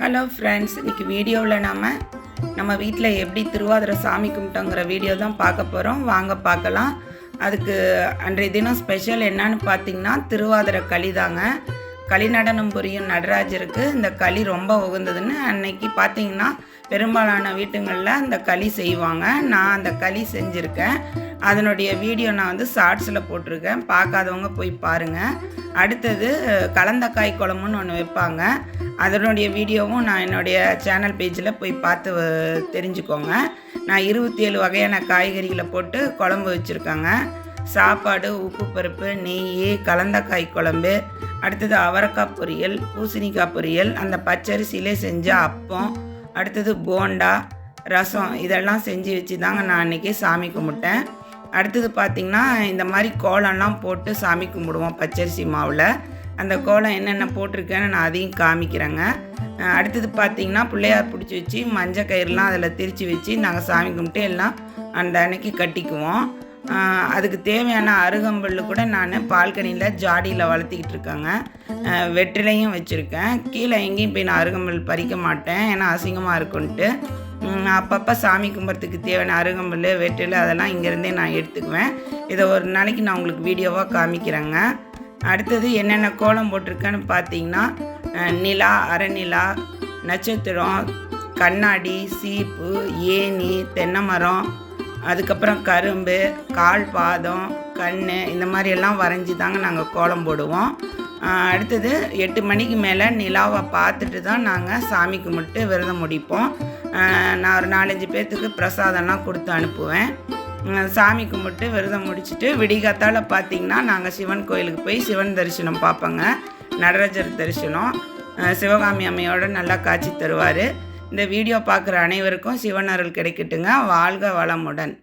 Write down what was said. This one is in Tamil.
ஹலோ ஃப்ரெண்ட்ஸ், இன்றைக்கி வீடியோவில் நம்ம வீட்டில் எப்படி திருவாதிரை சாமி கும்பிட்டோங்கிற வீடியோ தான் பார்க்க போகிறோம். வாங்க பார்க்கலாம். அதுக்கு அன்றைய தினம் ஸ்பெஷல் என்னன்னு பார்த்திங்கன்னா திருவாதிரை களி தாங்க. களி நடனம் புரியும் நடராஜருக்கு இந்த களி ரொம்ப உகந்ததுன்னு அன்னைக்கு பார்த்திங்கன்னா பெரும்பாலான வீட்டுங்களில் அந்த களி செய்வாங்க. நான் அந்த களி செஞ்சுருக்கேன். அதனுடைய வீடியோ நான் ஷார்ட்ஸில் போட்டிருக்கேன். பார்க்காதவங்க போய் பாருங்கள். அடுத்தது கலந்தக்காய் குழம்புன்னு ஒன்று வைப்பாங்க. அதனுடைய வீடியோவும் நான் என்னுடைய சேனல் பேஜில் போய் பார்த்து தெரிஞ்சுக்கோங்க. நான் 27 வகையான காய்கறிகளை போட்டு குழம்பு வச்சுருக்கேங்க. சாப்பாடு, உப்பு பருப்பு, நெய், கலந்தக்காய் குழம்பு, அடுத்தது அவரைக்காய் பொரியல், பூசணிக்காய் பொரியல், அந்த பச்சரிசியிலே செஞ்ச அப்பம், அடுத்தது போண்டா, ரசம், இதெல்லாம் செஞ்சு வச்சு தாங்க நான் அன்றைக்கி சாமி கும்பிட்டேன். அடுத்தது பார்த்திங்கன்னா இந்த மாதிரி கோலம்லாம் போட்டு சாமி கும்பிடுவோம் பச்சரிசி மாவில். அந்த கோலம் என்னென்ன போட்டிருக்கேன்னு நான் அதையும் காமிக்கிறேங்க. அடுத்தது பார்த்திங்கன்னா பிள்ளையார் பிடிச்சி வச்சு மஞ்சள் கயிறுலாம் அதில் திரித்து வச்சு நாங்கள் சாமி கும்பிட்டு எல்லாம் அந்த அன்னைக்கு கட்டிக்குவோம். அதுக்கு தேவையான அருகம்புல் கூட நான் பால்கனியில் ஜாடியில் வளர்த்திக்கிட்டு இருக்கேங்க. வெற்றிலையும் வச்சுருக்கேன். கீழே எங்கேயும் போய் நான் அருகம்புல் பறிக்க மாட்டேன், ஏன்னா அசிங்கமாக இருக்குன்ட்டு. அப்பப்போ சாமி கும்பிட்றதுக்கு தேவையான அருகம்புல், வெற்றிலை அதெல்லாம் இங்கேருந்தே நான் எடுத்துக்குவேன். இதை ஒரு நாளைக்கு நான் உங்களுக்கு வீடியோவாக காமிக்கிறேங்க. அடுத்தது என்னென்ன கோலம் போட்டிருக்கேன்னு பார்த்தீங்கன்னா நிலா, அரைநிலா, நட்சத்திரம், கண்ணாடி, சீப்பு, ஏணி, தென்னை மரம், அதுக்கப்புறம் கரும்பு, கால் பாதம், கண், இந்த மாதிரி எல்லாம் வரைஞ்சி தாங்க நாங்கள் கோலம் போடுவோம். அடுத்தது 8 மணிக்கு மேலே நிலாவை பார்த்துட்டு தான் நாங்கள் சாமி கும்பிட்டு விரதம் முடிப்போம். நான் ஒரு 4-5 பேர்த்துக்கு பிரசாதம்லாம் கொடுத்து அனுப்புவேன். சாமி கும்பிட்டு விரதம் முடிச்சுட்டு விடிகாத்தால் பார்த்திங்கன்னா நாங்கள் சிவன் கோயிலுக்கு போய் சிவன் தரிசனம் பார்ப்போங்க. நடராஜர் தரிசனம் சிவகாமி அம்மையோடு நல்லா காட்சி தருவார். இந்த வீடியோ பார்க்குற அனைவருக்கும் சிவன் அருள் கிடைக்கட்டுங்க. வாழ்க வளமுடன்.